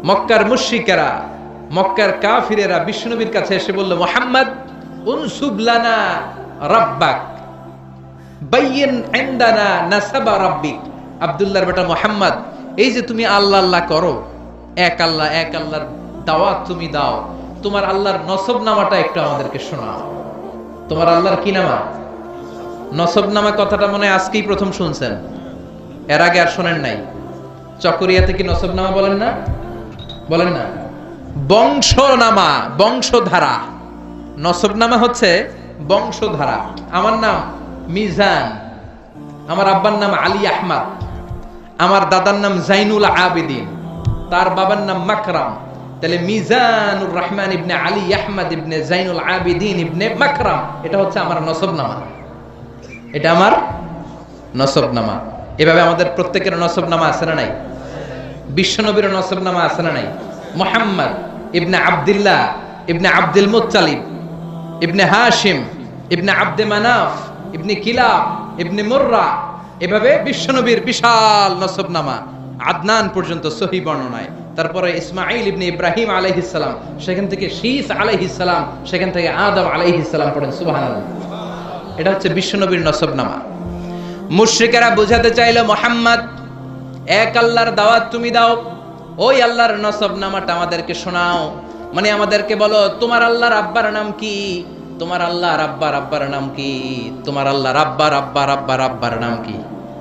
মক্কার মুশরিকেরা, মক্কার কাফিরেরা বিশ্বনবীর কাছে এসে বলল, মুহাম্মদ উনসুব লানা রাব্বাক বাইয়িন ইনদানা নাসাবা রাব্বিক। আব্দুল্লাহর বেটা মুহাম্মদ, এই যে তুমি আল্লাহ আল্লাহ করো, এক আল্লাহর দাওয়াত তুমি দাও, তোমার আল্লাহর নসব নামাটা একটু আমাদেরকে শোনাও। তোমার আল্লাহর কি নামা? নসব নামা কথাটা মনে হয় আজকেই প্রথম শুনছেন, এর আগে আর শোনেন নাই। চকরিয়াতে কি নসব নামা বলেন না? বলেন না? বংশ নামা, বংশধারা। নসব নামা হচ্ছে বংশধারা। আমার নাম মিজান, আমার আব্বার নাম আলী আহমদ, আমার দাদার নাম জাইনুল আবেদিন, তার বাবার নাম মাকরাম। তাহলে মিজানুর রহমান ইবনে আলী আহমদ ইবনে জাইনুল আবেদিন ইবনে মাকরাম, এটা হচ্ছে আমার নসবনামা, এটা আমার নসবনামা। এভাবে আমাদের প্রত্যেকের নসবনামা আছে না নাই? বিশ্বনবীর নসবনামা আছে না নাই? মুহাম্মদ ইবনে আব্দুল্লাহ ইবনে আব্দুল মুত্তালিব ইবনে হাশিম ইবনে আব্দে মানাফ ইবনে কিলাব ইবনে মুররা, এভাবে বিশ্বনবীর বিশাল নসবনামা আদনান পর্যন্ত সহিহ বর্ণনায়। তারপরে ইসমাঈল ইবনে ইব্রাহিম আলাইহিস সালাম, সেখান থেকে শীস আলাইহিস সালাম, সেখান থেকে আদম আলাইহিস সালাম, পড়েন সুবহানাল্লাহ। এটা হচ্ছে বিশ্বনবীর নসবনামা। মুশরিকেরা বোঝাতে চাইলো, মুহাম্মদ এক আল্লাহর দাওয়াত তুমি দাও, ওই আল্লাহর নসবনামাটা আমাদেরকে শোনাও, মানে আমাদেরকে বলো তোমার আল্লাহর আব্বার নাম কি, তোমার আল্লাহর আব্বার নাম কি, তোমার আল্লাহর আব্বার নাম কি,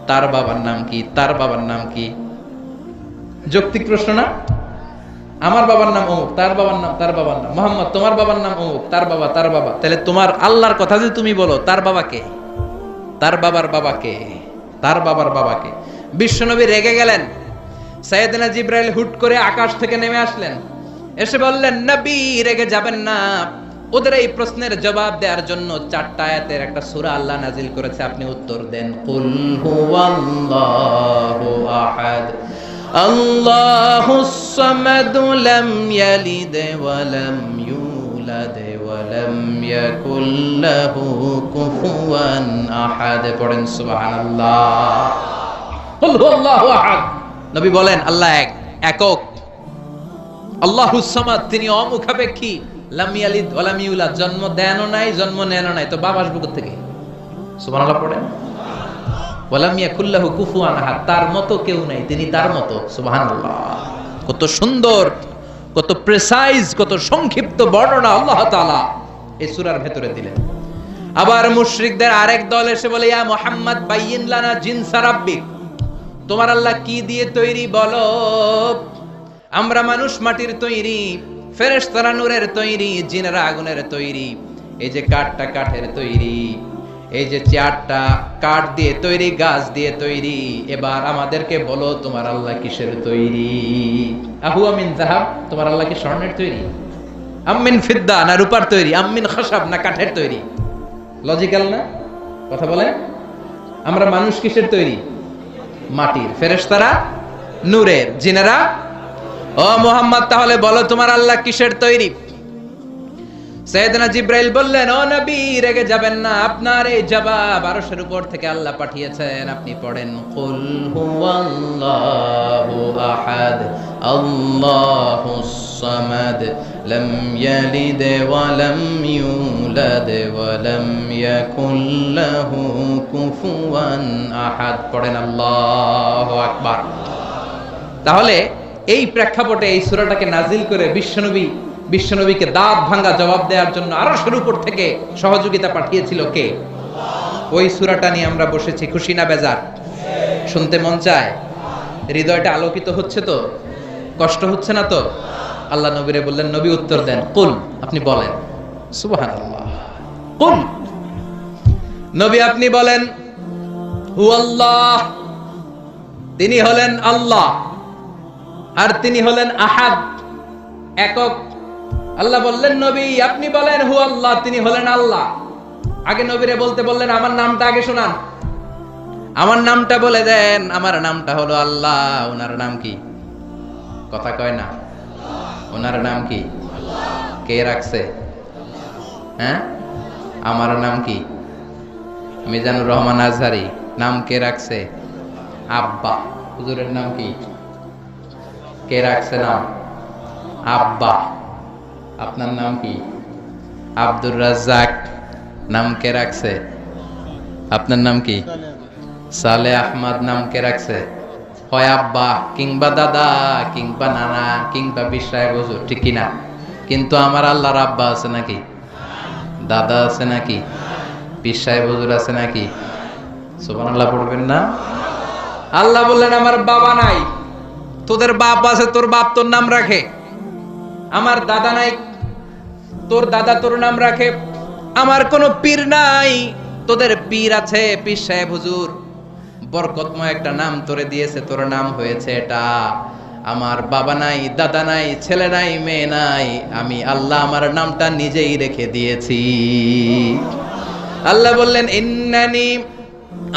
তার বাবার নাম কি, তার বাবার নাম কি। যৌক্তিক প্রশ্ন না? আমার বাবার নাম অমুক, তার বাবার নাম, তার বাবার নাম মুহাম্মদ, তোমার বাবার নাম অমুক, তার বাবা, তার বাবা। তাহলে তোমার আল্লাহর কথা যে তুমি বলো, তার বাবাকে, তার বাবার বাবাকে, তার বাবার বাবাকে। বিশ্বনবী রেগে গেলেন। সাইয়েদনা জিবরাইল হুট করে আকাশ থেকে নেমে আসলেন, এসে বললেন, নবী রেগে যাবেন না, ওদের এই প্রশ্নের জবাব দেওয়ার জন্য 4টা আয়াতের একটা সূরা আল্লাহ নাজিল করেছে, আপনি উত্তর দেন। কুল হুয়াল্লাহু আহাদ আল্লাহুস সামাদ লাম ইয়ালিদ ওয়া লাম ইউলাদ ওয়া লাম ইয়াকুল লাহু কুফুয়ান আহাদ। পড়েন সুবহানাল্লাহ। কুল হুয়াল্লাহু আহাদ। নবী বলেন, আল্লাহ এক, একক। আল্লাহুস সামাদ, তিনি অমুখাপেক্ষী। লাম ইয়ালিদ ওয়া লাম ইউলাদ, জন্ম দেনও নাই, জন্ম নেনও নাই, তো বাপ আসবে কোথা থেকে? সুবহানাল্লাহ পড়েন। ওয়া লাম ইয়াকুল লাহু কুফুয়ান আহাদ, তার মতো কেউ নাই, তিনি তার মতো। সুবহানাল্লাহ। কত সুন্দর, কত প্রেসাইজ, কত সংক্ষিপ্ত বর্ণনা আল্লাহ তাআলা এই সূরার ভেতরে দিলেন। আবার মুশরিকদের আরেক দল এসে বলে, ইয়া মুহাম্মদ বাইয়িন লানা জিনসা রাব্বিক, তোমার আল্লাহ কি দিয়ে তৈরি বলো? আমরা মানুষ মাটির তৈরি, ফেরেশতারা নূরের তৈরি, জিনেরা আগুনের তৈরি, এই যে কাঠটা কাঠের তৈরি, এই যে চেয়ারটা কাঠ দিয়ে তৈরি, গাছ দিয়ে তৈরি। এবার আমাদেরকে বলো তোমার আল্লাহ কিসের তৈরি? আহু আমিন যাহাব, তোমার আল্লাহ কি স্বর্ণের তৈরি? আমিন ফিদ্দা, না রূপার তৈরি? আমিন খাসাব, না কাঠের তৈরি? লজিক্যাল না কথা বলে? আমরা মানুষ কিসের তৈরি? মাটির, ফেরেশতারা নূরের, জিনেরা। ও মুহাম্মদ, তাহলে বলো তোমার আল্লাহ কিসের তৈরি? সাইয়েদনা জিবরাইল বললেন, ও নবী রেগে যাবেন না, আপনার এই জবাব আরশের উপর থেকে আল্লাহ পাঠিয়েছেন, আপনি পড়েন, কুল হুয়াল্লাহু আহাদ আল্লাহুস সামাদ লাম ইয়ালিদ ওয়া লাম ইউলাদ ওয়া লাম ইয়াকুল লাহু কুফুয়ান আহাদ। পড়েন আল্লাহু আকবার। তাহলে এই প্রেক্ষাপটে এই সূরাটাকে নাজিল করে বিশ্বনবীকে দাঁত ভাঙ্গা জবাব দেওয়ার জন্য আরশের উপর থেকে সহযোগিতা পাঠিয়েছিল কে? ওই সূরাটা নিয়ে আমরা বসেছি, খুশি না বেজার? শুনতে মন চায়? হৃদয়টা আলোকিত হচ্ছে তো? কষ্ট হচ্ছে না তো? আল্লাহ নবীরে বললেন, নবী উত্তর দেন, কুল, আপনি বলেন। সুবহানাল্লাহ। কুল, নবী আপনি বলেন, হুয়াল্লাহ, তিনি হলেন আল্লাহ, আর তিনি হলেন আহাদ, একক। আল্লাহ বললেন, নবী আপনি বলেন হু আল্লাহ, তিনি হলেন আল্লাহ। আগে নবীরে বলতে বললেন, আমার নামটা আগে শোনান, আমার নামটা বলে দেন। আমার নামটা হলো আল্লাহ। ওনার নাম কি? কথা কয় না। ওনার নাম কি? কে রাখছে? হ্যাঁ, আমার নাম কি? মিজানুর রহমান আজহারি। নাম কে রাখছে? আব্বা। হুজুরের নাম কি? কে রাখছে নাম? আব্বা। আপনার নাম কি? আব্দুর রাজ্জাক। নাম কে রাখছে? আপনার নাম কি? সালে আহমদ। নাম কে রাখছে? হয় আব্বা কিংবা দাদা কিংবা নানা কিংবা বিশ্বায় হুজুর, ঠিক কিনা? কিন্তু আমার আল্লাহর আব্বা আছে নাকি? দাদা আছে নাকি? বিশ্বায় হুজুর আছে নাকি? সুবহানাল্লাহ পড়বেন না? আল্লাহ বললেন আমার বাবা নাই, তোদের বাপ আছে, তোর বাপ তোর নাম রাখে। আমার দাদা নাই, তোর দাদা তোর নাম রাখে। আমার কোনো পীর নাই, তোদের পীর আছে, পীর সাহেব হুজুর। বরকতময় একটা নাম তোরে দিয়েছে, তোর নাম হয়েছে এটা। আমার বাবা নাই, দাদা নাই, ছেলে নাই, মেয়ে নাই, আমি আল্লাহ আমার নামটা নিজেই রেখে দিয়েছি। আল্লাহ বললেন ইন্নানি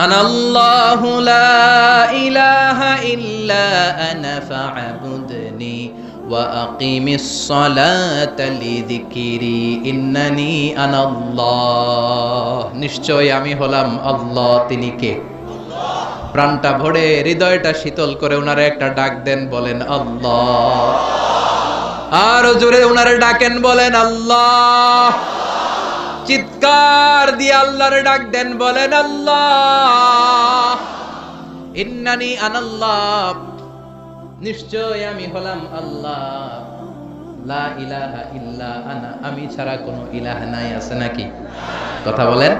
আনাল্লাহু লা ইলাহা ইল্লা আনা ফা'বুদনি ওয়া আকিমিস সালাতা লিযিকরি ইন্নানি আনাল্লাহ। নিশ্চয় আমি হলাম আল্লাহ। তিনি কে? প্রাণটা ভরে হৃদয়টা শীতল করে উনারে একটা ডাক দেন, বলেন আল্লাহ। আর জোরে উনারে ডাকেন, বলেন আল্লাহ। চিৎকার দিয়ে আল্লাহরে ডাক দেন, বলেন আল্লাহ। ইন্নানি আনাল্লাহ, নিশ্চয় আমি হলাম আল্লাহ। লা ইলাহা ইল্লা আনা, আমি ছাড়া কোনো ইলাহ নাই। আছে নাকি? কথা বলেন।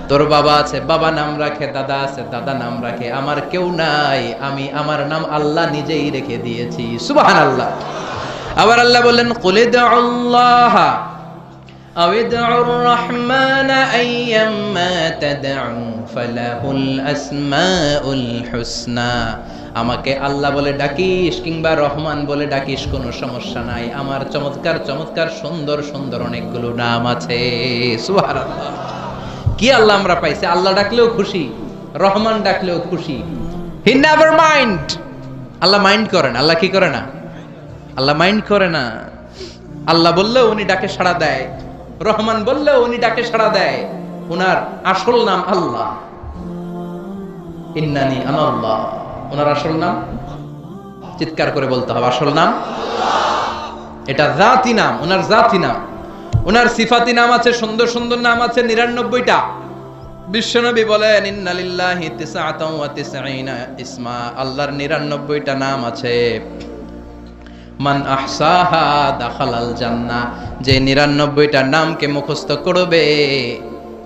তোর বাবা আছে, বাবা নাম রাখে, দাদা আছে, দাদা নাম রাখে, আমার কেউ নাই, আমি আমার নাম আল্লাহ নিজেই রেখে দিয়েছি। সুবহানাল্লাহ। আবার আল্লাহ বললেন কুলিদুল্লাহ আও ইদউর রহমান আইয়াম্মা তাদউ ফালাহুল আসমাউল হুসনা। আমাকে আল্লাহ বলে ডাকিস কিংবা রহমান বলে ডাকিস, কোনো সমস্যা নাই। আমার চমৎকার চমৎকার সুন্দর সুন্দর অনেকগুলো নাম আছে। সুবহানাল্লাহ। কি আল্লাহ আমরা পাইছি, আল্লাহ ডাকলেও খুশি, রহমান ডাকলেও খুশি। He never mind. Allah mind করেন। আল্লাহ কি করে না? আল্লাহ মাইন্ড করে না। আল্লাহ বললেও উনি ডাকে সাড়া দেয়, রহমান বললেও উনি ডাকে সাড়া দেয়। উনার আসল নাম আল্লাহ। ইন্নানি আনাল্লাহ, উনার আসল নাম। চিৎকার করে বলতে হবে, আসল নাম আল্লাহ। এটা জাতি নাম, উনার জাতি নাম। উনার সিফাতি নাম আছে, সুন্দর সুন্দর নাম আছে 99টা। বিশ্বনবী বলেন ইন্নালিল্লাহি তিসআতাও ওয়া তিসঈনা ইসমা, আল্লাহর 99টা নাম আছে। মান আহসাহা দাখালাল জান্নাহ, যে 99টা নামকে মুখস্থ করবে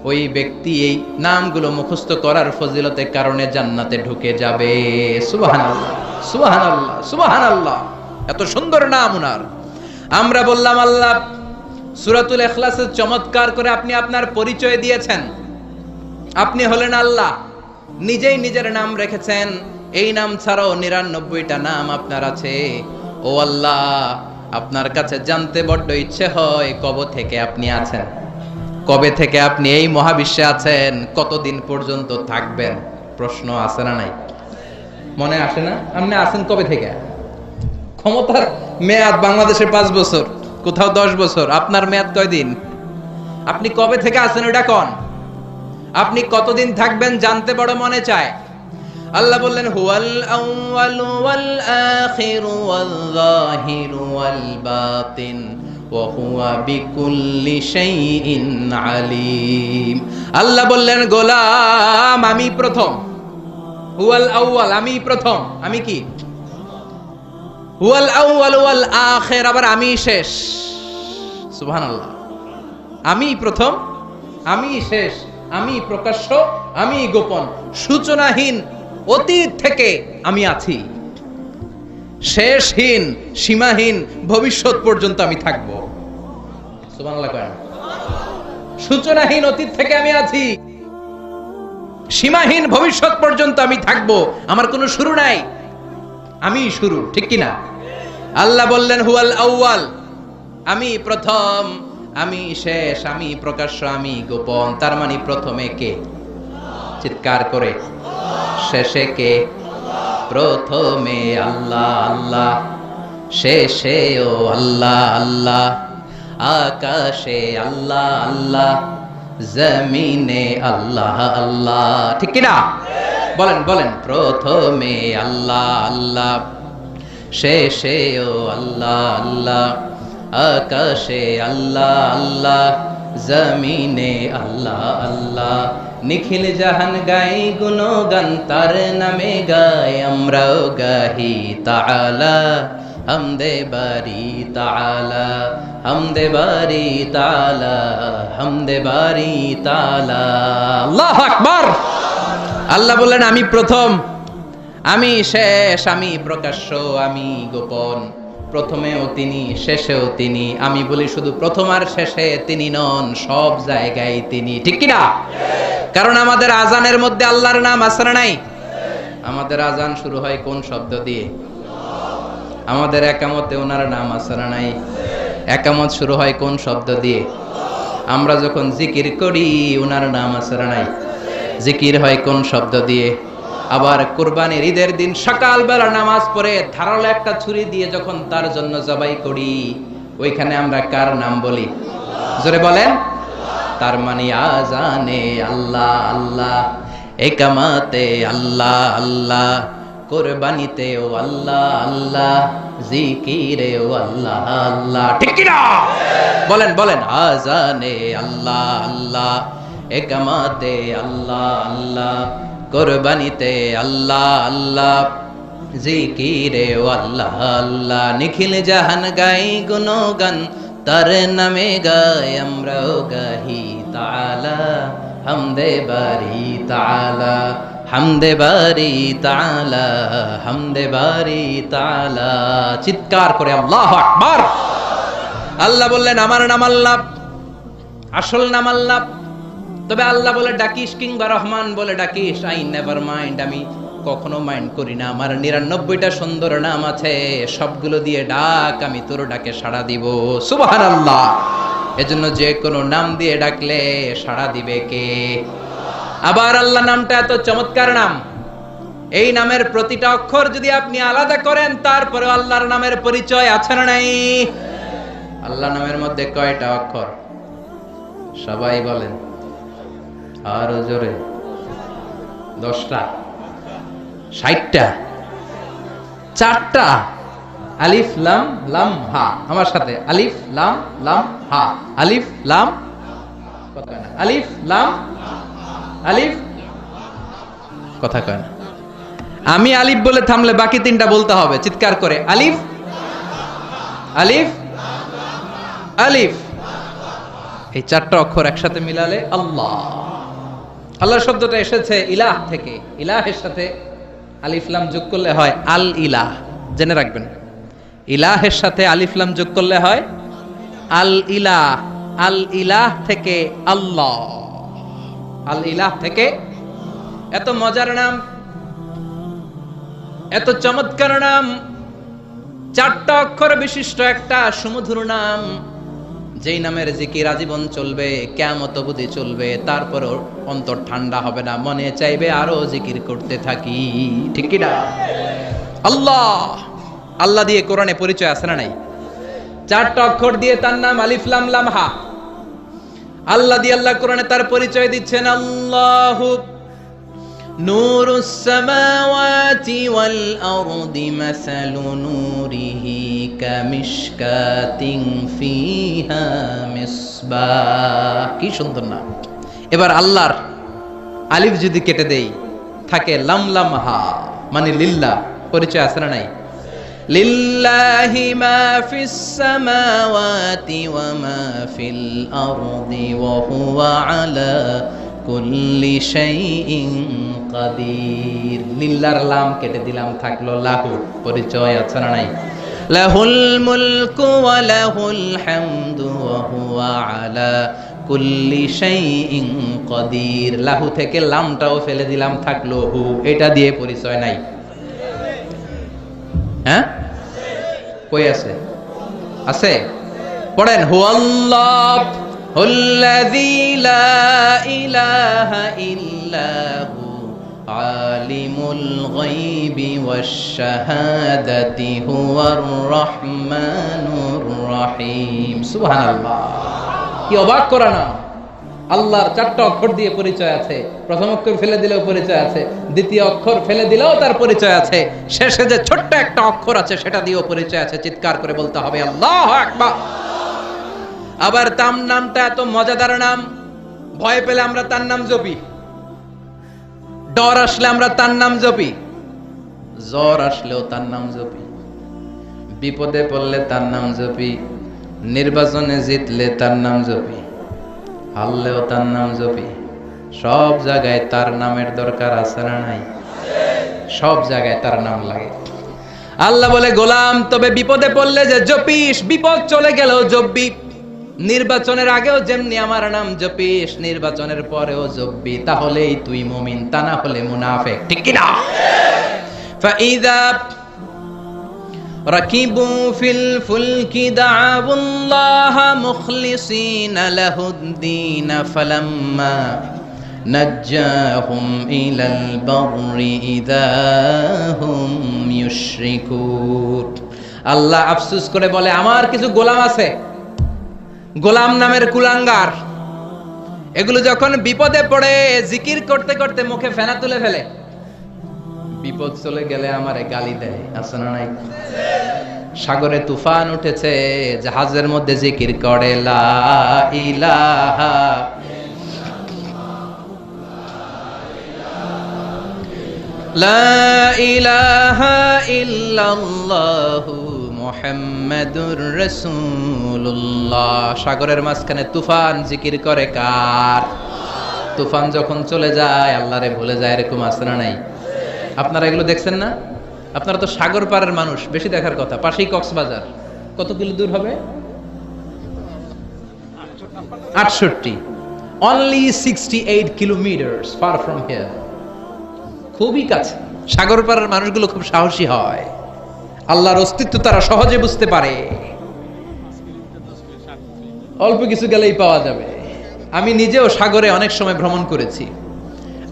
ওই ব্যক্তি এই নামগুলো মুখস্থ করার ফজিলতের কারণে জান্নাতে ঢুকে যাবে। সুবহানাল্লাহ সুবহানাল্লাহ সুবহানাল্লাহ। এত সুন্দর নাম উনার। আমরা বললাম আল্লাহ সূরাতুল ইখলাসে চমৎকার করে আপনি আপনার পরিচয় দিয়েছেন। আপনি হলেন আল্লাহ, নিজেই নিজের নাম রেখেছেন। এই নাম ছাড়াও 99টা নাম আপনার আছে। ও আল্লাহ, আপনার কাছে জানতে বড্ড ইচ্ছে হয় কবে থেকে আপনি আছেন, কবে থেকে আপনি এই মহাবিশ্বে আছেন, কতদিন পর্যন্ত থাকবেন। প্রশ্ন আছে না নাই? মনে আসে না? আপনি আছেন কবে থেকে? ক্ষমতার মেয়াদ বাংলাদেশে 5 বছর, কোথাও 10 বছর। আপনার মেয়াদ কয়দিন? আপনি কবে থেকে আছেন ওটা কোন? আপনি কতদিন থাকবেন জানতে বড় মনে চায়। আল্লাহ বললেন হুয়াল আউয়ালু ওয়াল আখিরু ওয়াল যাহিরু ওয়াল বাতিন ওয়া হুয়া বিকুল্লি শাইইন আলিম। আল্লাহ বললেন গোলাম আমি প্রথম। হুয়াল আউয়াল, আমি প্রথম। আমি কি? হুয়াল আউয়াল ওয়াল আখির, আবার আমি শেষ। সুবহানাল্লাহ। আমি প্রথম, আমি শেষ, আমি প্রকাশ্য, আমি গোপন। সূচনাহীন অতীত থেকে আমি আছি, শেষহীন সীমাহীন ভবিষ্যৎ পর্যন্ত আমি থাকব। সুবহানাল্লাহ করেন। সূচনাহীন অতীত থেকে আমি আছি, সীমাহীন ভবিষ্যৎ পর্যন্ত আমি থাকব। আমার কোনো শুরু নাই, আমি শুরু, ঠিক কি না? আল্লাহ বললেন হুয়াল আউয়াল, আমি প্রথম, আমি শেষ, আমি প্রকাশ্য, আমি গোপন। তার মানে প্রথমে কে? চিৎকার করে। শেষে কে? প্রথমে আল্লাহ আল্লাহ, শেষেও আল্লাহ আল্লাহ, আকাশে আল্লাহ আল্লাহ, জমিনে আল্লাহ আল্লাহ, ঠিক কি না? বলেন বলেন। প্রথমে আল্লাহ আল্লাহ, শেষেও আল্লাহ আল্লাহ, আকাশে আল্লাহ আল্লাহ, জমিনে আল্লাহ আল্লাহ। নিখিল জাহান গাই গুণগান, তার নামে গাই আমরাও গাহি তাআলা। হামদে বারি তাআলা, হামদে বারি তাআলা, হামদে বারি তাআলা। আল্লাহু আকবার। আল্লাহ বললেন আমি প্রথম, আমি শেষ, আমি প্রকাশ্য, আমি গোপন। প্রথমেও তিনি, শেষেও তিনি। আমি বলি শুধু প্রথম আর শেষে তিনি নন, সব জায়গায় তিনি। ঠিক কি না? কারণ আমাদের আজানের মধ্যে আল্লাহর নাম আছে না নাই? আমাদের আজান শুরু হয় কোন শব্দ দিয়ে? আমাদের একামতে ওনার নাম আছে না নাই? একামত শুরু হয় কোন শব্দ দিয়ে? আমরা যখন জিকির করি ওনার নাম আছে না নাই? জিকির হয় কোন শব্দ দিয়ে? আবার কুরবানির ঈদের দিন সকালবেলা নামাজ পড়ে ধারালো একটা ছুরি দিয়ে যখন তার জন্য জবাই করি, ওইখানে আমরা কার নাম বলি? জোরে বলেন। তার মানে আজানে আল্লাহ আল্লাহ, একামাতে আল্লাহ আল্লাহ, কুরবানিতেও আল্লাহ আল্লাহ, জিকিরেও আল্লাহ আল্লাহ। ঠিক কি না? বলেন বলেন। আজানে আল্লাহ আল্লাহ, একামাতে আল্লাহ আল্লাহ, কুরবানিতে আল্লাহ আল্লাহ, জিকিরে আল্লাহ আল্লাহ। নিখিল জাহান গাই গুণগান, তার নামে গাই আমরাও গাহি তাআলা। হামদে বারি তাআলা, হামদে বারি তাআলা, হামদে বারি তাআলা। চিৎকার করে আল্লাহু আকবার। আল্লাহ বললেন আমার নাম আল্লাহ, আসল নাম আল্লাহ। তবে আল্লাহ বলে ডাকিস কিংবা রহমান বলে ডাকিস, আই নেভার মাইন্ড, আমি কখনো মাইন্ড করি না। আমার 99টা সুন্দর নাম আছে, সবগুলো দিয়ে ডাক, আমি তোর ডাকে সাড়া দিব। সুবহানাল্লাহ। এজন্য যে কোনো নাম দিয়ে ডাকলে সাড়া দিবে কে? আবার আল্লাহ নামটা এত চমৎকার নাম, এই নামের প্রতিটা অক্ষর যদি আপনি আলাদা করেন তারপরে আল্লাহর নামের পরিচয় আছে না নাই? আল্লাহ নামের মধ্যে কয়টা অক্ষর? সবাই বলেন আরো জোরে। 10টা, 60টা, 4টা। আলিফ লাম লাম হা। আমার সাথে আলিফ লাম লাম হা। আলিফ লাম, কথা কয় না। আলিফ লাম, আলিফ, কথা কয় না। আমি আলিফ বলে থামলে বাকি 3টা বলতে হবে চিৎকার করে। আলিফ, আলিফ, আলিফ। এই 4টা অক্ষর একসাথে মিলালে আল্লাহ। আল্লাহ শব্দটা এসেছে ইলাহ থেকে। ইলাহের সাথে আলিফ লাম যোগ করলে হয় আল ইলাহ। জেনে রাখবেন, ইলাহের সাথে আলিফ লাম যোগ করলে হয় আল ইলাহ। আল ইলাহ থেকে আল্লাহ, আল ইলাহ থেকে। এত মজার নাম, এত চমৎকার নাম, 4টা অক্ষর বিশিষ্ট একটা সুমধুর নাম, যেই নামের জিকির আজীবন চলবে, কিয়ামত অবধি চলবে, তারপরও অন্তর ঠান্ডা হবে না, মনে চাইবে আরো জিকির করতে থাকি। ঠিক কি না? আল্লাহ। আল্লাহ দিয়ে কোরআনে পরিচয় আছে না নাই? 4টা অক্ষর দিয়ে তার নাম আলিফ লাম লাম হা। আল্লাহ দিয়ে আল্লাহ কোরআনে তার পরিচয় দিচ্ছেন। আল্লাহু নূরুস সামাওয়াতি ওয়াল আরদি মাসালু নূরিহি কামিশকাতিন ফিহা মিসবাহ। কি সুন্দর নাম। এবার আল্লাহর আলিফ যদি কেটে দেই থাকে লাম লাম হা, মানে লিল্লাহ। পরিচয় আছে না নাই? লিল্লাহি মা ফিস সামাওয়াতি ওয়া মা ফিল আরদি ওয়া হুয়া আলা কুল্লি শাইইন কাদির। লিল্লাহর লাম কেটে দিলাম, থাকলো লাহু। পরিচয় আছে না নাই? লাহুল মুলকু ওয়া লাহুল হামদু ওয়া হুয়া আলা কুল্লি শাইইন কাদির। লাহু থেকে লামটাও ফেলে দিলাম, থাকলো হু। এটা দিয়ে পরিচয় নাই? হ্যাঁ, কই আছে? আছে? পড়েন। হুয়াল্লাহ হুল্লাযী লা ইলাহা ইল্লা হু আলিমুল গায়বি ওয়াশ শাহাদাতি হুয়ার রহমানুর রহিম। সুবহানাল্লাহ। কি অবাক করা নাম! আল্লাহর 4টা অক্ষর দিয়ে পরিচয় আছে, প্রথম অক্ষর ফেলে দিলেও পরিচয় আছে, দ্বিতীয় অক্ষর ফেলে দিলেও তার পরিচয় আছে, শেষে যে ছোট্ট একটা অক্ষর আছে সেটা দিয়েও পরিচয় আছে। চিৎকার করে বলতে হবে আল্লাহু আকবার। আবার তার নামটা এত মজাদার নাম, ভয় পেলে আমরা তার নাম জপি, ডর আসলে আমরা তার নাম জপি, জ্বর আসলেও তার নাম জপি, বিপদে পড়লে তার নাম জপি, নির্বাচনে জিতলে তার নাম জপি, হারলেও তার নাম জপি। সব জায়গায় তার নামের দরকার আছে না নাই? সব জায়গায় তার নাম লাগে। আল্লাহ বলে, গোলাম তবে বিপদে পড়লে যে জপিস, বিপদ চলে গেলেও জপবি। নির্বাচনের আগেও যেমনি আমার নাম জপিস, নির্বাচনের পরেও জপবি, তাহলেই তুই মুমিন, তা না হলে মুনাফিক। ঠিক কি না? ফাইদা রাকিবু ফিল ফুলকি দা'উল্লাহা মুখলিসিনা লাহুদ-দীন ফালাম্মা নাজ্জাহুম ইলাল বাররি ইযা হুম ইউশরিকুন। আল্লাহ আফসোস করে বলে, আমার কিছু গোলাম আছে, গোলাম নামের কুলাঙ্গার, এগুলো যখন বিপদে পড়ে জিকির করতে করতে মুখে ফেনা তুলে ফেলে, বিপদ চলে গেলে আমারে গালি দেয়, আছে না নাই? সাগরে তুফান উঠেছে, জাহাজের মধ্যে জিকির করে লা ইলাহা লা ইলাহা ইল্লাল্লাহু মুহাম্মাদুর রাসূলুল্লাহ। সাগরের মাঝখানে তুফান জিকির করে কার? তুফান যখন চলে যায় আল্লাহরে ভুলে যায়, এরকম আছে না নাই? আপনারা এগুলো দেখছেন না? আপনারা তো সাগর পাড়ের মানুষ, বেশি দেখার কথা। পাশেই কক্সবাজার, কত কিলো দূর হবে? 68, only 68 kilometers far from here, খুবই কাছে। সাগর পাড়ের মানুষগুলো খুব সাহসী হয়, আল্লাহর অস্তিত্ব তারা সহজে বুঝতে পারে, অল্প কিছু গেলেই পাওয়া যাবে। আমি নিজেও সাগরে অনেক সময় ভ্রমণ করেছি।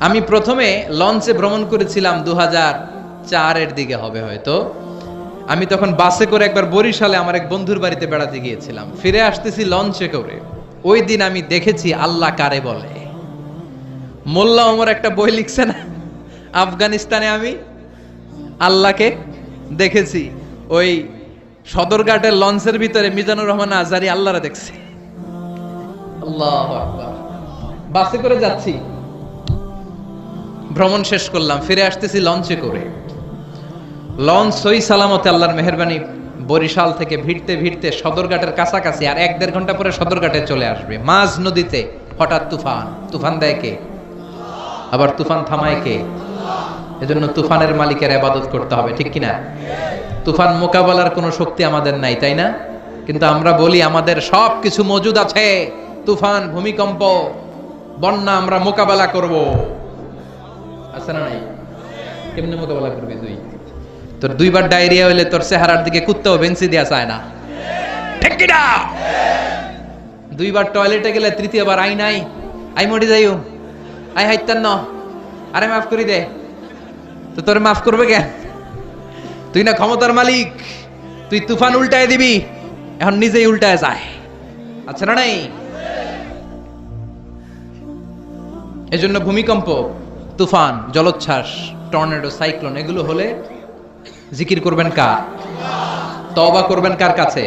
আমি প্রথমে লঞ্চে ভ্রমণ করেছিলাম 2004-এর দিকে হবে হয়তো। আমি তখন বাসে করে একবার বরিশালে আমার এক বন্ধুর বাড়িতে বেড়াতে গিয়েছিলাম, ফিরে আসতেছি লঞ্চে করে। ওই দিন আমি দেখেছি আল্লাহ কারে বলে। মোল্লা ওমর একটা বই লিখছে না, আফগানিস্তানে আমি আল্লাহকে দেখেছি। ওই সদরঘাটের লঞ্চের ভিতরে মিজানুর রহমান আজারি আল্লাহরে দেখছে। আল্লাহু আকবার। বাসে করে যাচ্ছি, ভ্রমণ শেষ করলাম, ফিরে আসতেছি লঞ্চে করে। লঞ্চ সহি সালামতে আল্লাহর মেহেরবানি বরিশাল থেকে ভিড়তে ভিড়তে সদরঘাটের কাছাকাছি, আর 1-1.5 ঘন্টা পরে সদরঘাটে চলে আসবে। মাঝ নদীতে হঠাৎ তুফান। তুফান দেয় কে? আবার তুফান থামায় কে? এজন্য তুফানের মালিকের ইবাদত করতে হবে, ঠিক কিনা? তুফান মোকাবেলার কোনো শক্তি আমাদের নাই, তাই না? কিন্তু আমরা বলি আমাদের সব কিছু মজুদ আছে। তুফান, ভূমিকম্প, বন্যা আমরা মোকাবেলা করব, আছে না নাই? কেমনে মোকাবেলা করবি তুই? তোর 2বার ডায়রিয়া হইলে তোর চেহারার দিকে কুত্তাও বেঞ্চি দেয়া চায় না, ঠিক কি না? 2বার টয়লেটে গেলে 3য়বার আই নাই, আই মরি যাইও, আই হাইতান ন, আরে মাফ করি দে। তো তোর মাফ করবে কেন? তুই না ক্ষমতার মালিক, তুই তুফান উল্টায় দিবি, এখন নিজেই উল্টায় যায়, আছে না নাই? এজন্য ভূমিকম্প, তুফান, জলোচ্ছ্বাস, টর্নেডো, সাইক্লোন এগুলো হলে জিকির করবেন কার? তওবা করবেন কার কাছে?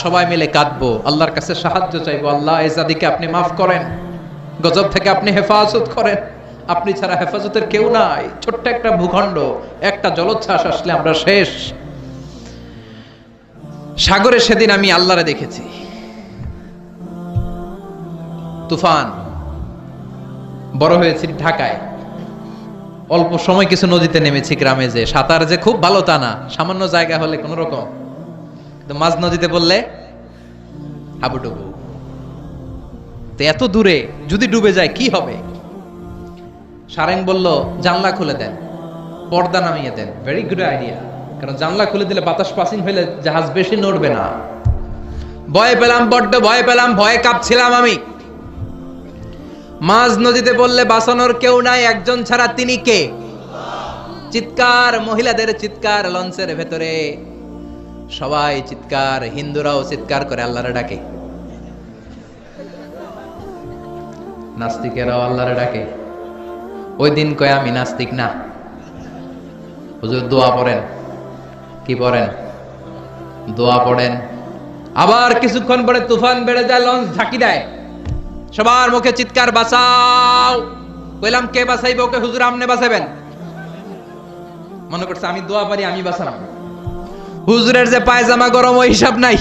সবাই মিলে কাঁদবো, আল্লাহর কাছে সাহায্য চাইবো। আল্লাহ এই জাতিকে আপনি মাফ করেন, গজব থেকে আপনি হেফাজত করেন, আপনি ছাড়া হেফাজতের কেউ নাই। ছোট্ট একটা ভূখণ্ড, একটা জলোচ্ছ্বাস আসলে আমরা শেষ। সাগরে সেদিন আমি আল্লাহরে দেখেছি। তুফান, বড় হয়েছি ঢাকায়, অল্প সময় কিছু নদীতে নেমেছি গ্রামে, যে সাঁতার যে খুব ভালো তা না, সামান্য জায়গা হলে কোন রকম, মাঝ নদীতে বললে হাবুডুবু। তো এত দূরে যদি ডুবে যায় কি হবে? সারেং বলল জানলা খুলে দেন, পর্দা নামিয়ে দেন। ভেরি গুড আইডিয়া, কারণ জানলা খুলে দিলে বাতাস পাসিং হইলে জাহাজ বেশি নড়বে না। ভয় পেলাম, বড্ড ভয় পেলাম, ভয়ে কাঁপছিলাম আমি। মাঝ নদীতে বললে বাঁচানোর কেউ নাই, একজন ছাড়া, তিনি কে? চিৎকার, মহিলাদের চিৎকার লঞ্চের ভেতরে, সবাই চিৎকার, হিন্দুরাও চিৎকার করে আল্লাহরে ডাকে। নাস্তিকেরাও আল্লাহরে ডাকে। ওই দিন কয় আমি নাস্তিক না, হুজুর দোয়া পড়েন। কি পড়েন? দোয়া পড়েন। আবার কিছুক্ষণ পরে তুফান বেড়ে যায়, লঞ্চ ঝাঁকি দেয়, সবার মুখে চিৎকার, বাঁচাও। কইলাম কে বাঁচাইবে ওকে? হুজুর আমনে বাঁচাবেন। মনে করছে আমি দোয়া পারি, আমি বাঁচালাম। হুজুরের যে পায়জামা গরম ওই হিসাব নাই।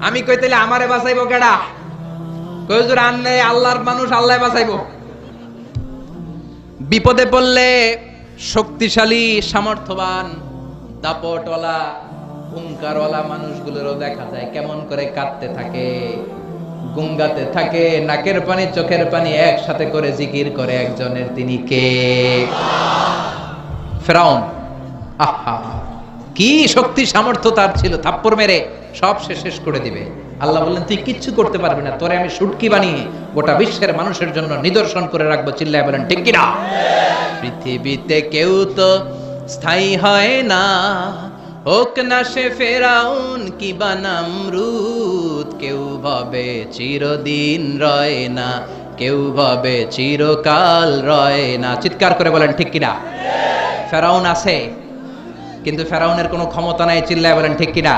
আমি কই তাইলে আমারে বাঁচাইবো কেডা? কই হুজুর আনলে আল্লাহর মানুষ, আল্লাহ বাঁচাইবো। বিপদে পড়লে শক্তিশালী, সামর্থ্যবান, দাপটওয়ালা, হুঙ্কারওয়ালা মানুষগুলোরও দেখা যায় কেমন করে কাঁদতে থাকে, গুঙ্গাতে থাকে, নাকের পানি চোখের পানি একসাথে করে জিকির করে একজনের। তিনি কে? ফেরাউন। আহা, কি শক্তি সামর্থ্য তার ছিল, থাপ্পড় মেরে সব শেষ করে দিবে। আল্লাহ বললেন তুই কিচ্ছু করতে পারবি না, তোরে আমি শুটকি বানিয়ে গোটা বিশ্বের মানুষের জন্য নিদর্শন করে রাখবো। চিল্লায় বলেন ঠিক কিনা? পৃথিবীতে কেউ তো স্থায়ী হয় না, হোক না সে ফেরাউন কিবা নামরুদ। কেউ ভাবে চিরদিন রয় না, কেউ ভাবে চিরকাল রয় না। চিৎকার করে বলেন ঠিক কিনা? ফেরাউন আছে, কিন্তু ফেরাউনের কোনো ক্ষমতা নাই। চিল্লায় বলেন ঠিক কিনা?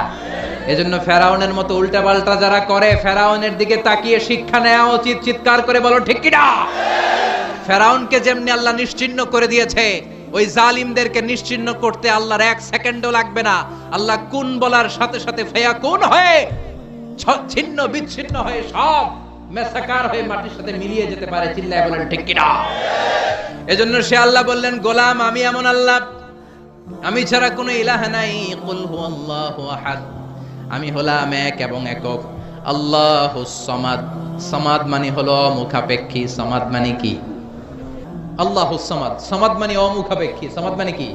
এজন্য ফেরাউনের মতো উল্টাপাল্টা যারা করে, ফেরাউনের দিকে তাকিয়ে শিক্ষা নেওয়া উচিত। চিৎকার করে বলো ঠিক কিনা? ফেরাউনকে যেমনি আল্লাহ নিশ্চিহ্ন করে দিয়েছে, ওই জালিমদেরকে নিশ্চিহ্ন করতে আল্লাহর 1 সেকেন্ডও লাগবে না। আল্লাহ কুন বলার সাথে সাথে ফায়াকুন হয়ে ছিন্ন বিচ্ছিন্ন হয়ে সব মেসাকার হয়ে মাটির সাথে মিলিয়ে যেতে পারে। চিল্লায় বলেন ঠিক কিনা? এজন্য সে আল্লাহ বললেন, গোলাম আমি এমন আল্লাহ, আমি ছাড়া কোনো ইলাহ নাই। কুল হুয়াল্লাহু আহাদ, আমি হলাম এক এবং একক। আল্লাহুস সামাদ। সামাদ মানে হলো অমুখাপেক্ষী। সামাদ মানে কি? আল্লাহুস সামাদ। সামাদ মানে অমুখাপেক্ষী। সামাদ মানে কি?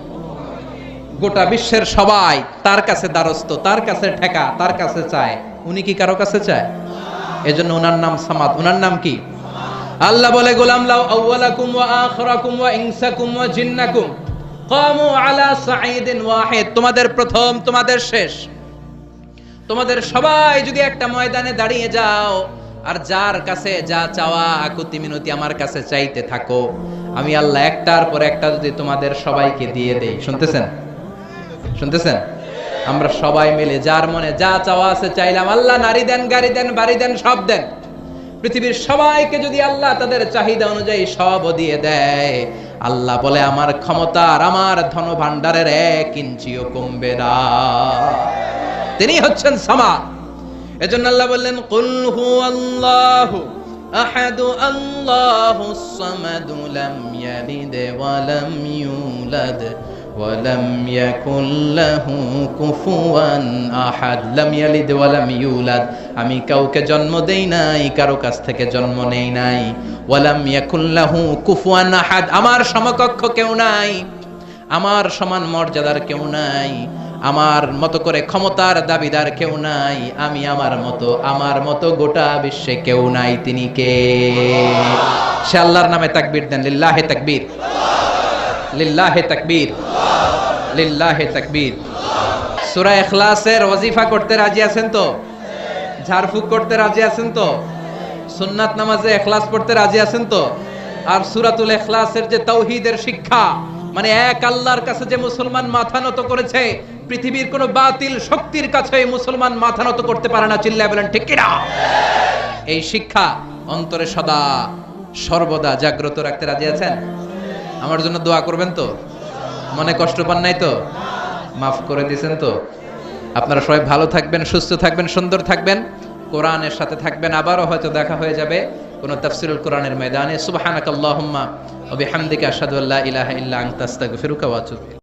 গোটা বিশ্বের সবাই তার কাছে দ্বারস্থ, তার কাছে ঠেকা, তার কাছে চায়। উনি কি কারো কাছে চায়? এজন্য ওনার নাম সামাদ। ওনার নাম কি? আল্লাহ বলে, গোলাম লাউ আউওয়ালাকুম ওয়া আখিরাকুম ওয়া ইনসাকুম ওয়া জিন্নাকুম কামু আলা সাঈদিন ওয়াহিদ। তোমাদের প্রথম, তোমাদের শেষ, তোমাদের সবাই যদি একটা ময়দানে দাঁড়িয়ে যাও, আর যার কাছে যা চাওয়া আকুতি মিনতি আমার কাছে চাইতে থাকো, আমি আল্লাহ একটার পর একটা যদি তোমাদের সবাইকে দিয়ে দেই। শুনতেছেন? শুনতেছেন? আমরা সবাই মিলে যার মনে যা চাওয়া আছে চাইলাম, আল্লাহ নারী দেন, গাড়ি দেন, বাড়ি দেন, সব দেন। পৃথিবীর সবাইকে যদি আল্লাহ তাদের চাহিদা অনুযায়ী সব দিয়ে দেয়, আল্লাহ বলে আমার ক্ষমতা আর আমার ধন ভান্ডারের 1 ইঞ্চিও কমবে না। তিনি হচ্ছেন সামাদ। এজন্য আল্লাহ বললেন, কুল হুয়াল্লাহু আহাদু আল্লাহুস সামাদু লাম ইয়ালিদ ওয়া লাম ইউলাদ ওয়া লাম ইয়াকুল লাহু কুফুয়ান আহাদ। লাম ইয়ালিদ ওয়া লাম ইউলাদ, আমি কাউকে জন্ম দেই নাই, কারো কাছ থেকে জন্ম নেই নাই। ওয়া লাম ইয়াকুল লাহু কুফুয়ান আহাদ, আমার সমকক্ষ কেউ নাই, আমার সমান মর্যাদার কেউ নাই, আমার মতো করে ক্ষমতার দাবিদার কেউ নাই। আমি আমার মতো গোটা বিশ্বে কেউ নাই। তিনি কে? সে আল্লাহর নামে তাকবীর দেন। লিল্লাহে তাকবীর, লিল্লাহে তাকবীর, লিল্লাহে তাকবীর। সূরা ইখলাসের ওয়াজিফা করতে রাজি আছেন তো? ঝাড়ফুঁক করতে রাজি আছেন তো? সুন্নাত নামাজে ইখলাস পড়তে রাজি আছেন তো? আর সূরাতুল ইখলাসের যে তাওহীদের শিক্ষা, মানে এক আল্লাহর কাছে যে মুসলমান মাথা নত করেছে, পৃথিবীর কোন বাতিল শক্তির কাছে মুসলমান মাথা নত করতে পারে না। চিল্লায় বলেন ঠিক কিনা? এই শিক্ষা অন্তরে সদা সর্বদা জাগ্রত রাখতে রাজি আছেন? আমার জন্য দোয়া করবেন তো? মনে কষ্ট পান নাই তো? মাফ করে দিয়েছেন তো? আপনারা সবাই ভালো থাকবেন, সুস্থ থাকবেন, সুন্দর থাকবেন, কোরআনের সাথে থাকবেন। আবারও হয়তো দেখা হয়ে যাবে কোন তাফসীরুল কোরআনের ময়দানে। সুবহানাকাল্লাহুম্মা ওয়া বিহামদিকা আশহাদু আল্লা ইলাহা ইল্লা আনতা আস্তাগফিরুকা ওয়া আতুবু ইলাইক।